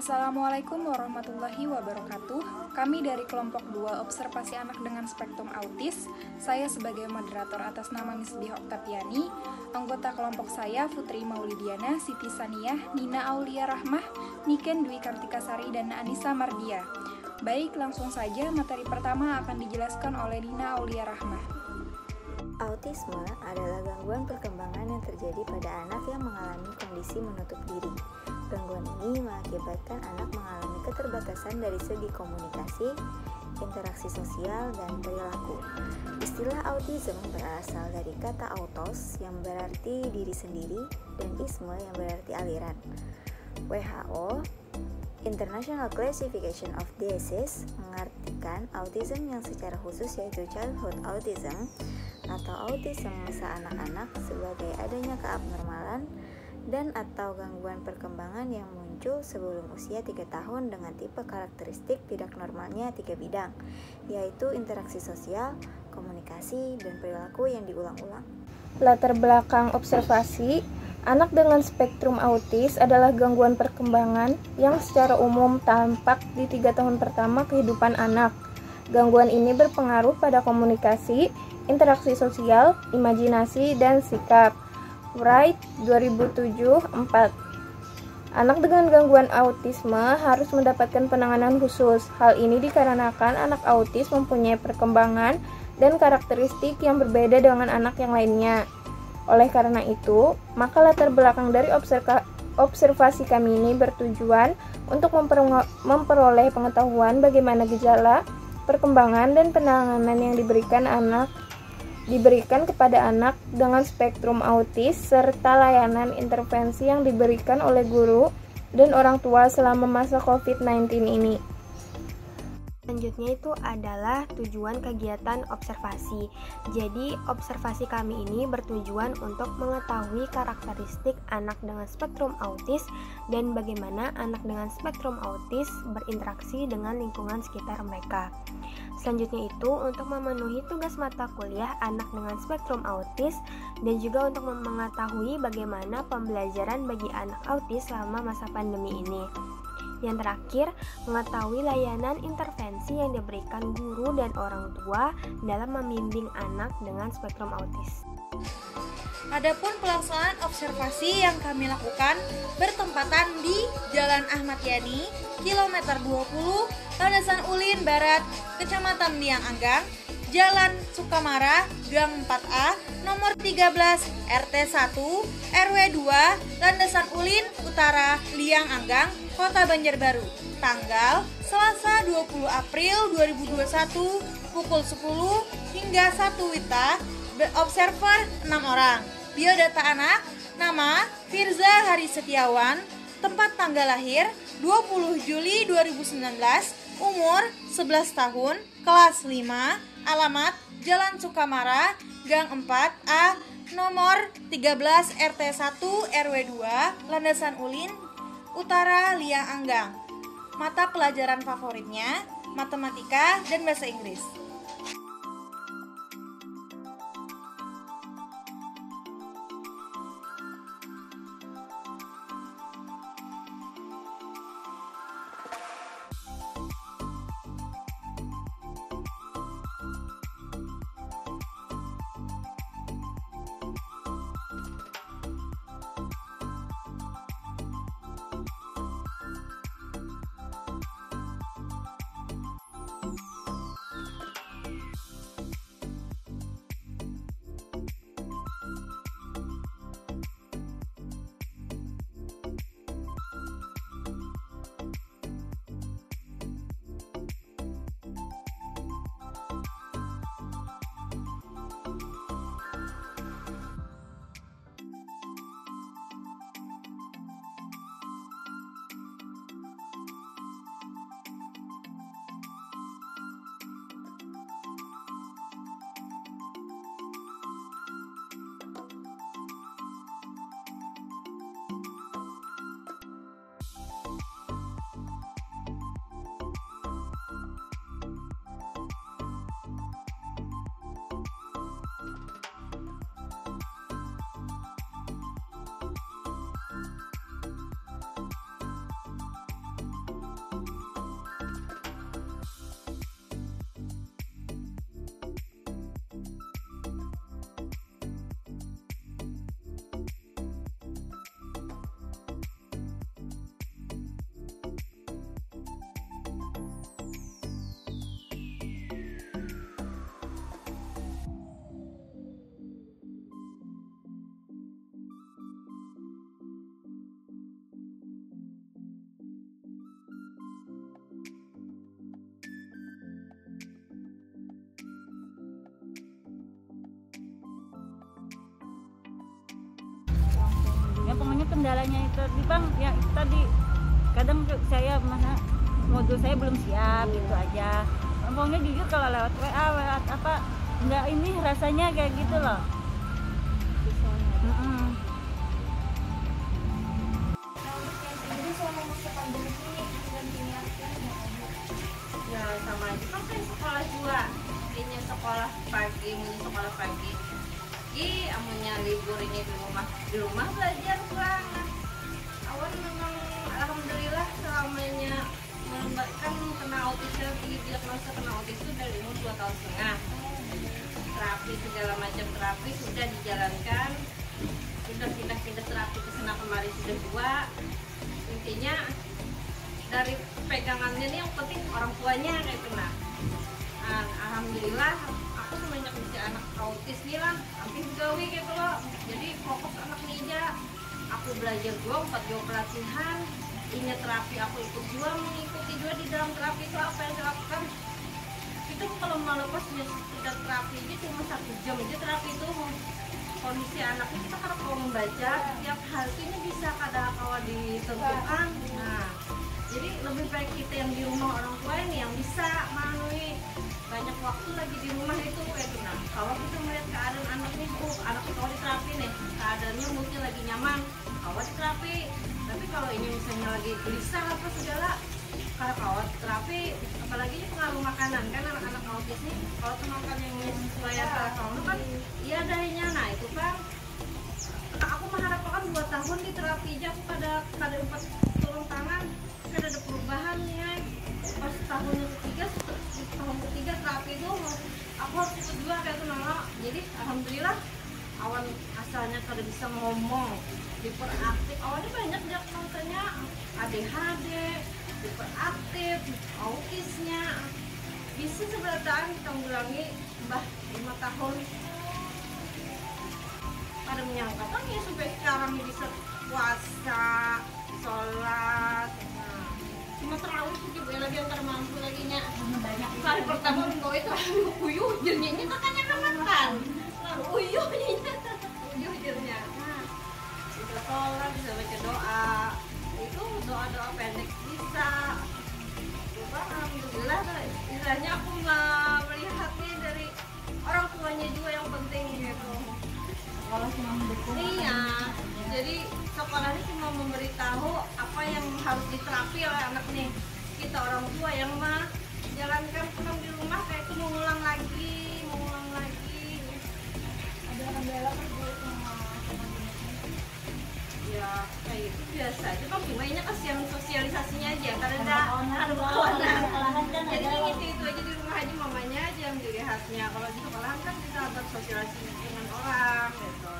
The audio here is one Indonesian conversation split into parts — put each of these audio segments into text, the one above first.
Assalamualaikum warahmatullahi wabarakatuh. Kami dari kelompok 2 Observasi Anak dengan Spektrum Autis. Saya sebagai moderator atas nama Misbih Oktaviani. Anggota kelompok saya Putri Maulidiana, Siti Saniyah, Nina Aulia Rahmah, Niken Dwi Kartikasari, dan Anissa Mardia. Baik, langsung saja materi pertama akan dijelaskan oleh Nina Aulia Rahmah. Autisme adalah gangguan perkembangan yang terjadi pada anak yang mengalami kondisi menutup diri. Gangguan ini mengakibatkan anak mengalami keterbatasan dari segi komunikasi, interaksi sosial, dan perilaku. Istilah autism berasal dari kata autos yang berarti diri sendiri dan isme yang berarti aliran. WHO International Classification of Diseases mengartikan autism yang secara khusus yaitu childhood autism atau autism masa anak-anak sebagai adanya keabnormalan dan atau gangguan perkembangan yang muncul sebelum usia 3 tahun dengan tipe karakteristik tidak normalnya 3 bidang, yaitu interaksi sosial, komunikasi, dan perilaku yang diulang-ulang. Latar belakang observasi, anak dengan spektrum autis adalah gangguan perkembangan yang secara umum tampak di 3 tahun pertama kehidupan anak. Gangguan ini berpengaruh pada komunikasi, interaksi sosial, imajinasi, dan sikap. Wright 2007-4. Anak dengan gangguan autisme harus mendapatkan penanganan khusus. Hal ini dikarenakan anak autis mempunyai perkembangan dan karakteristik yang berbeda dengan anak yang lainnya. Oleh karena itu, maka latar belakang dari observasi kami ini bertujuan untuk memperoleh pengetahuan bagaimana gejala, perkembangan, dan penanganan yang diberikan kepada anak dengan spektrum autis serta layanan intervensi yang diberikan oleh guru dan orang tua selama masa COVID-19 ini. Selanjutnya itu adalah tujuan kegiatan observasi. Jadi, observasi kami ini bertujuan untuk mengetahui karakteristik anak dengan spektrum autis dan bagaimana anak dengan spektrum autis berinteraksi dengan lingkungan sekitar mereka. Selanjutnya itu untuk memenuhi tugas mata kuliah anak dengan spektrum autis dan juga untuk mengetahui bagaimana pembelajaran bagi anak autis selama masa pandemi ini. Yang terakhir, mengetahui layanan intervensi yang diberikan guru dan orang tua dalam membimbing anak dengan spektrum autis. Adapun pelaksanaan observasi yang kami lakukan bertempatan di Jalan Ahmad Yani, kilometer 20, Landasan Ulin Barat, Kecamatan Liang Anggang, Jalan Sukamara, Gang 4A, nomor 13, RT 1, RW 2, Landasan Ulin Utara, Liang Anggang, Kota Banjarbaru. Tanggal Selasa 20 April 2021 pukul 10 hingga 1 WITA. Observer 6 orang. Biodata anak, nama Firza Hari Setiawan, tempat tanggal lahir 20 Juli 2019, umur 11 tahun, kelas 5, alamat Jalan Sukamara, Gang 4A, nomor 13 RT 1 RW 2, Landasan Ulin Utara, Liang Anggang. Mata pelajaran favoritnya matematika dan bahasa Inggris. kendalanya itu di bang ya itu tadi kadang saya mana modul saya belum siap gitu aja. Pokoknya jujur kalau lewat WA lewat apa nggak ini rasanya kayak gitu loh. Ya sama aja kan saya sekolah juga, ini sekolah pagi, amunya libur ini di rumah belajar banget. Awan memang alhamdulillah selamanya kan kena autisnya, didiagnosa kena autis itu dari umur 2,5 tahun. Terapi segala macam terapi sudah dijalankan, sudah pindah terapi ke sana kemari sudah 2. Intinya dari pegangannya nih yang penting orang tuanya kayak itu. Nah, alhamdulillah aku semenjak bisa anak autis nih lah hampir gawe gitu loh, jadi fokus anak ninja. Aku belajar juga 4 jam pelatihan, ini terapi aku ikut juga, mengikuti juga di dalam terapi itu apa yang dilakukan itu kalau mau lepas sudah terapi aja cuma 1 jam aja terapi itu kondisi anaknya kita harus kalau membaca setiap hal ini bisa kadang-kadang ditentukan. Nah, jadi lebih baik kita yang di rumah orang tua ini yang bisa melalui banyak waktu lagi di rumah itu kayak gitu. Nah, kalau kita melihat keadaan anak nih, anak kita di terapi nih, keadaannya moodnya lagi nyaman, kawat di terapi. Tapi kalau ini misalnya lagi gelisah apa segala, kalau kawat terapi, apalagi ini pengaruh makanan kan anak-anak autis nih, kalau makan yang sesuai antara kamu kan, iya dahnya. Nah itu kan, aku mengharapkan 2 tahun di terapi aja aku kada dapat turun tangan. Kan ada perubahan ya pas tahun ketiga terapi itu aku harus ikut juga kayak itu nana. Jadi alhamdulillah awan asalnya kada bisa ngomong diperaktif, awalnya banyak diagnosanya ADHD, hiperaktif, autisnya bisa seberataan kita ulangi 5 tahun pada menyangka kan ya sampai sekarang bisa puasa sholat. Cuma terawih sih gue lagi antar mampu lagi nya kali pertama gue itu uyuh jernya kakaknya kan uyuh jernya. Nah bisa sholat, bisa baca doa, itu doa pendek bisa. Coba alhamdulillah istilahnya aku melihatnya dari orang tuanya juga yang penting gitu. Kalau cuma mendukung iya, jadi sekolahnya cuma memberitahu apa yang harus diterapi oleh anak nih. Kita orang tua yang jalankan pulang di rumah kayak itu mengulang lagi. Ada kendala kan sama ya kayak itu biasa aja kan, gimana kasihan sosialisasinya aja karena ada kawan. Jadi itu aja di rumah aja mamanya aja yang diri khasnya. Kalau di sekolahan kan bisa bersosialisasi dengan orang gitu.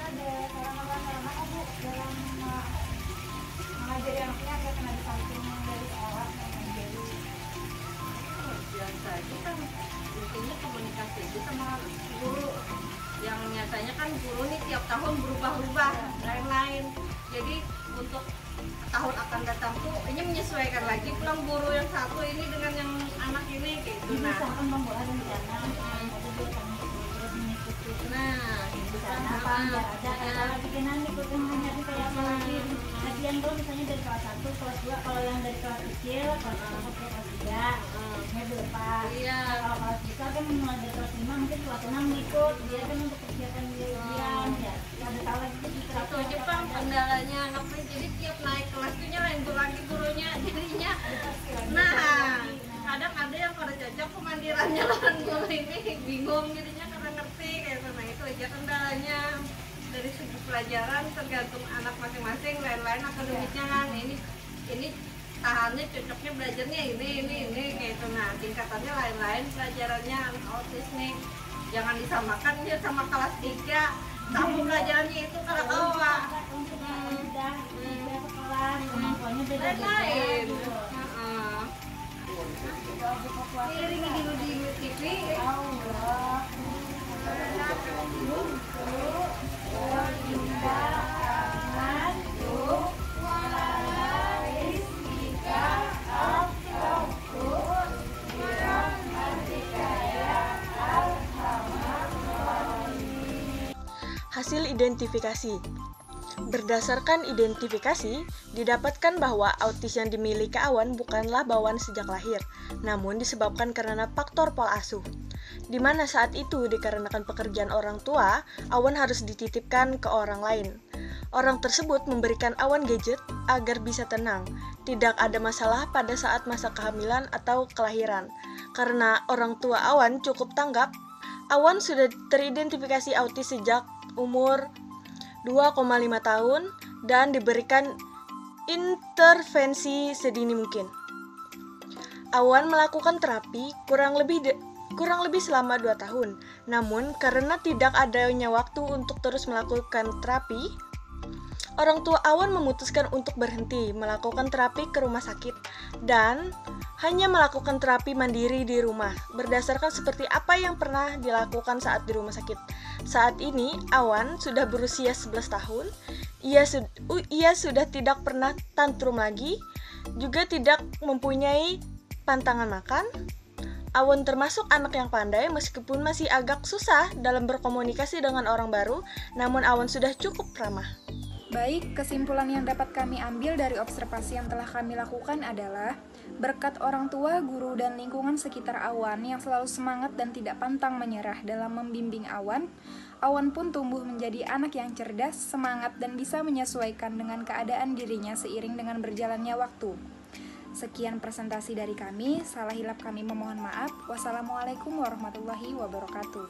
Ada sarana-sarana Bu dalam mengajari anaknya agar kena disamping dari sekolah jadi biasa itu kan intinya komunikasi itu sama guru yang nyatanya kan guru nih tiap tahun berubah-ubah lain-lain. Jadi untuk tahun akan datang tuh ini menyesuaikan lagi pulang guru yang satu ini dengan yang anak ini kayak gitu. Nah, misalkan membuat rencana nah itu kan ada bikinan ikutin hanya kayak apa lagi latihan tuh misalnya dari kelas 1, kelas 2, kalau yang dari kelas kecil kelas 1 sampai kelas 3 nya dilepas. Iya. Kalau kelas besar kan mulai dari kelas 5 mungkin kelas 6 ikut dia kan untuk persiapan ujian ya. Ada tahu lagi itu aja Bang kendalanya anaknya, jadi tiap naik kelas tuh lain tuh lagi gurunya jadinya. Nah kadang ada yang pada cocok kemandirannya lawan guru ini bingung jadinya karena ngerti kayak gitu. Nah itu aja kendalanya dari segi pelajaran tergantung anak masing-masing, lain-lain akademiknya kan ini tahannya cocoknya belajarnya ini kayak itu. Nah tingkatannya lain-lain pelajarannya anak autis nih jangan disamakan dia sama kelas 3 sama pelajarannya itu kalau kau Pak sekolah kemampuannya beda-beda. Iringi dulu di TV. Hasil identifikasi. Berdasarkan identifikasi, didapatkan bahwa autis yang dimiliki Awan bukanlah bawaan sejak lahir, namun disebabkan karena faktor pola asuh. Di mana saat itu dikarenakan pekerjaan orang tua, Awan harus dititipkan ke orang lain. Orang tersebut memberikan Awan gadget agar bisa tenang, tidak ada masalah pada saat masa kehamilan atau kelahiran. Karena orang tua Awan cukup tanggap, Awan sudah teridentifikasi autis sejak umur 2,5 tahun dan diberikan intervensi sedini mungkin. Awan melakukan terapi kurang lebih selama 2 tahun. Namun karena tidak adanya waktu untuk terus melakukan terapi, orang tua Awan memutuskan untuk berhenti melakukan terapi ke rumah sakit dan hanya melakukan terapi mandiri di rumah berdasarkan seperti apa yang pernah dilakukan saat di rumah sakit. Saat ini Awan sudah berusia 11 tahun. Ia sudah tidak pernah tantrum lagi, juga tidak mempunyai pantangan makan. Awan termasuk anak yang pandai meskipun masih agak susah dalam berkomunikasi dengan orang baru, namun Awan sudah cukup ramah. Baik, kesimpulan yang dapat kami ambil dari observasi yang telah kami lakukan adalah berkat orang tua, guru, dan lingkungan sekitar Awan yang selalu semangat dan tidak pantang menyerah dalam membimbing Awan, Awan pun tumbuh menjadi anak yang cerdas, semangat, dan bisa menyesuaikan dengan keadaan dirinya seiring dengan berjalannya waktu. Sekian presentasi dari kami, salah hilap kami memohon maaf. Wassalamualaikum warahmatullahi wabarakatuh.